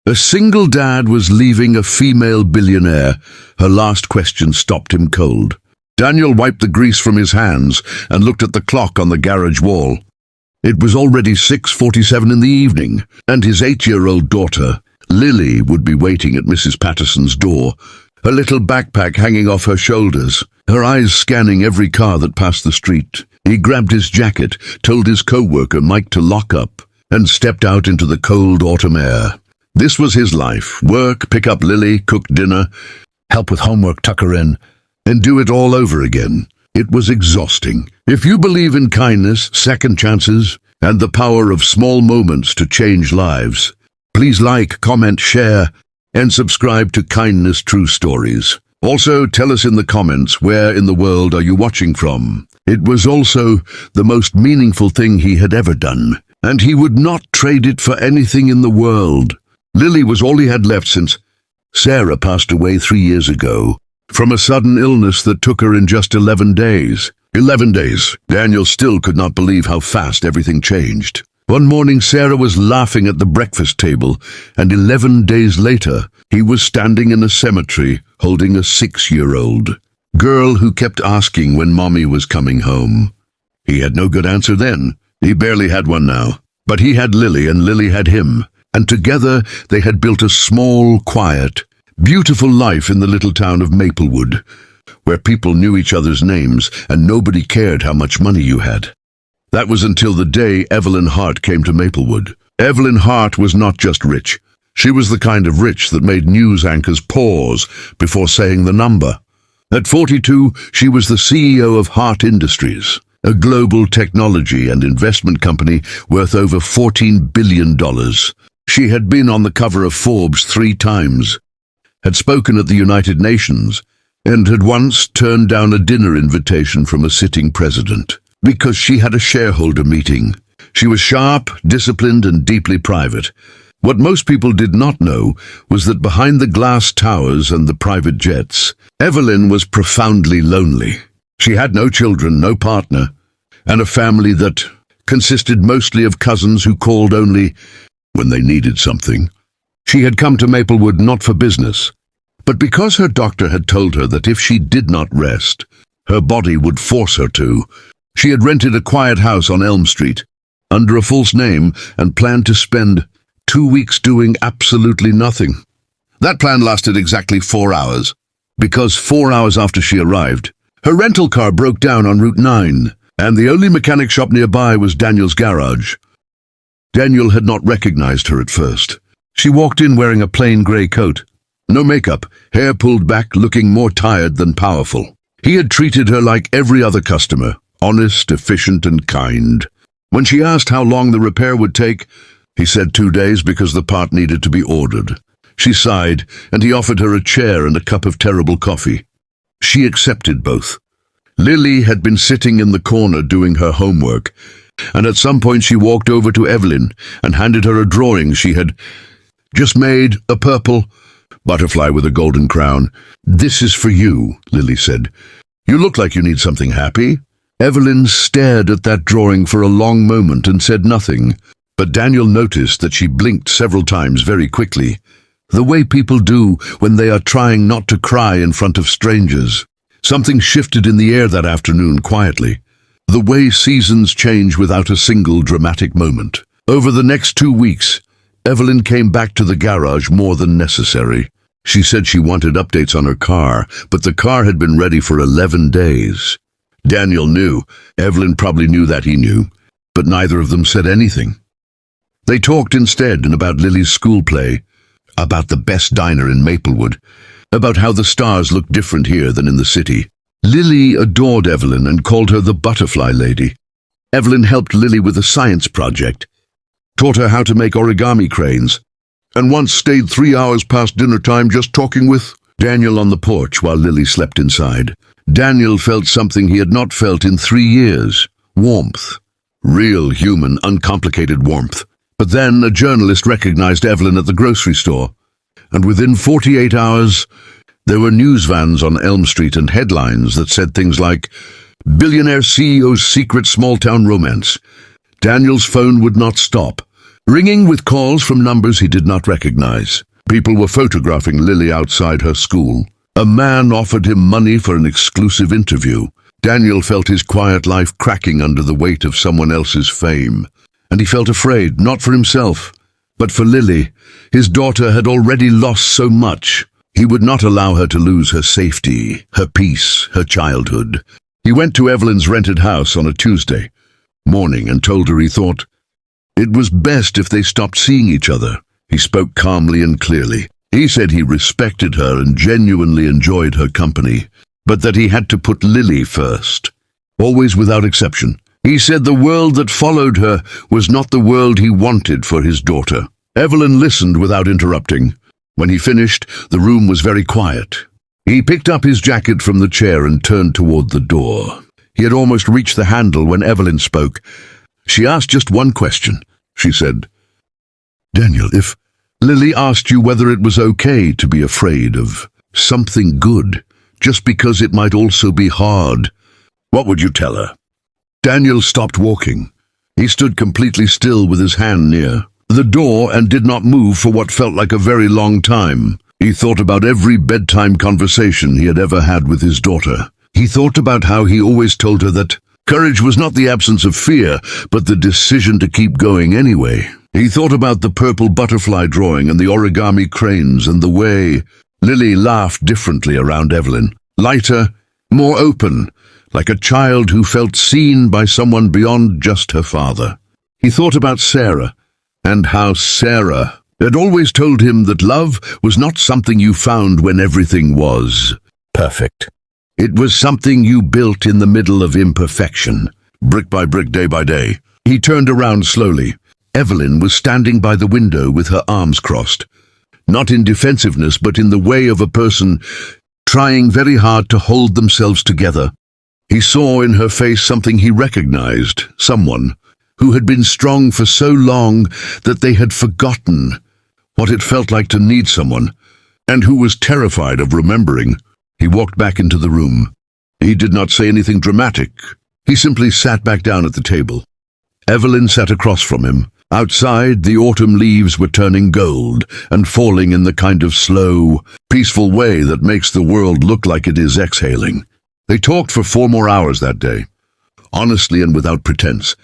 A single dad was leaving a female billionaire. Her last question stopped him cold. Daniel wiped the grease from his hands and looked at the clock on the garage wall. It was already 6:47 in the evening, and his 8-year-old daughter, Lily, would be waiting at Mrs. Patterson's door, her little backpack hanging off her shoulders, her eyes scanning every car that passed the street. He grabbed his jacket, told his co-worker Mike to lock up, and stepped out into the cold autumn air. This was his life: work, pick up Lily, cook dinner, help with homework, tuck her in, and do it all over again. It was exhausting. If you believe in kindness, second chances, and the power of small moments to change lives, please like, comment, share, and subscribe to Kindness True Stories. Also, tell us in the comments, where in the world are you watching from? It was also the most meaningful thing he had ever done, and he would not trade it for anything in the world. Lily was all he had left since Sarah passed away 3 years ago, from a sudden illness that took her in just 11 days. 11 days. Daniel still could not believe how fast everything changed. One morning, Sarah was laughing at the breakfast table, and 11 days later, he was standing in a cemetery holding a 6-year-old girl who kept asking when Mommy was coming home. He had no good answer then. He barely had one now. But he had Lily, and Lily had him. And together they had built a small, quiet, beautiful life in the little town of Maplewood, where people knew each other's names and nobody cared how much money you had. That was until the day Evelyn Hart came to Maplewood. Evelyn Hart was not just rich. She was the kind of rich that made news anchors pause before saying the number. At 42, she was the CEO of Hart Industries, a global technology and investment company worth over $14 billion. She had been on the cover of Forbes 3 times, had spoken at the United Nations, and had once turned down a dinner invitation from a sitting president because she had a shareholder meeting. She was sharp, disciplined, and deeply private. What most people did not know was that behind the glass towers and the private jets, Evelyn was profoundly lonely. She had no children, no partner, and a family that consisted mostly of cousins who called only when they needed something. She had come to Maplewood not for business, but because her doctor had told her that if she did not rest, her body would force her to. She had rented a quiet house on Elm Street under a false name and planned to spend 2 weeks doing absolutely nothing. That plan lasted exactly 4 hours, because 4 hours after she arrived, her rental car broke down on Route 9, and the only mechanic shop nearby was Daniel's garage. Daniel had not recognized her at first. She walked in wearing a plain grey coat. No makeup, hair pulled back, looking more tired than powerful. He had treated her like every other customer, honest, efficient, and kind. When she asked how long the repair would take, he said 2 days because the part needed to be ordered. She sighed, and he offered her a chair and a cup of terrible coffee. She accepted both. Lily had been sitting in the corner doing her homework, and at some point she walked over to Evelyn and handed her a drawing she had just made, a purple butterfly with a golden crown. "This is for you," Lily said. "You look like you need something happy." Evelyn stared at that drawing for a long moment and said nothing, but Daniel noticed that she blinked several times very quickly, the way people do when they are trying not to cry in front of strangers. Something shifted in the air that afternoon quietly, the way seasons change without a single dramatic moment. Over the next 2 weeks, Evelyn came back to the garage more than necessary. She said she wanted updates on her car, but the car had been ready for 11 days. Daniel knew. Evelyn probably knew that he knew, but neither of them said anything. They talked instead about Lily's school play, about the best diner in Maplewood, about how the stars looked different here than in the city. Lily adored Evelyn and called her the butterfly lady. Evelyn helped Lily with a science project, taught her how to make origami cranes, and once stayed 3 hours past dinner time just talking with Daniel on the porch while Lily slept inside. Daniel felt something he had not felt in 3 years: warmth. Real, human, uncomplicated warmth. But then a journalist recognized Evelyn at the grocery store, and within 48 hours, there were news vans on Elm Street and headlines that said things like, "Billionaire CEO's secret small-town romance." Daniel's phone would not stop. ringing with calls from numbers he did not recognize. People were photographing Lily outside her school. A man offered him money for an exclusive interview. Daniel felt his quiet life cracking under the weight of someone else's fame. And he felt afraid, not for himself, but for Lily. His daughter had already lost so much. He would not allow her to lose her safety, her peace, her childhood. He went to Evelyn's rented house on a Tuesday morning and told her he thought it was best if they stopped seeing each other. He spoke calmly and clearly. He said he respected her and genuinely enjoyed her company, but that he had to put Lily first, always without exception. He said the world that followed her was not the world he wanted for his daughter. Evelyn listened without interrupting. When he finished, the room was very quiet. He picked up his jacket from the chair and turned toward the door. He had almost reached the handle when Evelyn spoke. She asked just one question. She said, "Daniel, if Lily asked you whether it was okay to be afraid of something good, just because it might also be hard, what would you tell her?" Daniel stopped walking. He stood completely still with his hand near the door and did not move for what felt like a very long time. He thought about every bedtime conversation he had ever had with his daughter. He thought about how he always told her that courage was not the absence of fear, but the decision to keep going anyway. He thought about the purple butterfly drawing and the origami cranes and the way Lily laughed differently around Evelyn, lighter, more open, like a child who felt seen by someone beyond just her father. He thought about Sarah, and how Sarah had always told him that love was not something you found when everything was perfect. It was something you built in the middle of imperfection, brick by brick, day by day. He turned around slowly. Evelyn was standing by the window with her arms crossed, not in defensiveness but in the way of a person trying very hard to hold themselves together. He saw in her face something he recognized, someone who had been strong for so long that they had forgotten what it felt like to need someone, and who was terrified of remembering. He walked back into the room. He did not say anything dramatic. He simply sat back down at the table. Evelyn sat across from him. Outside, the autumn leaves were turning gold and falling in the kind of slow, peaceful way that makes the world look like it is exhaling. They talked for 4 more hours that day, honestly and without pretense,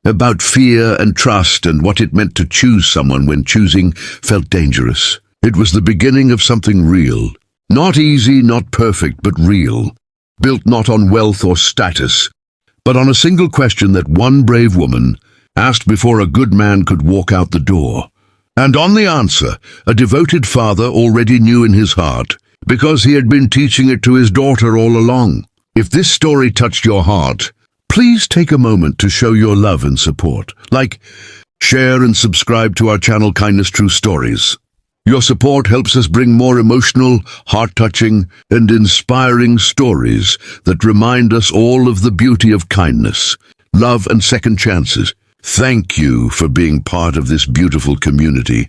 about fear and trust and what it meant to choose someone when choosing felt dangerous. It was the beginning of something real. Not easy, not perfect, but real. Built not on wealth or status, but on a single question that one brave woman asked before a good man could walk out the door. And on the answer, a devoted father already knew in his heart, because he had been teaching it to his daughter all along. If this story touched your heart, please take a moment to show your love and support. Like, share and subscribe to our channel Kindness True Stories. Your support helps us bring more emotional, heart-touching, and inspiring stories that remind us all of the beauty of kindness, love, and second chances. Thank you for being part of this beautiful community.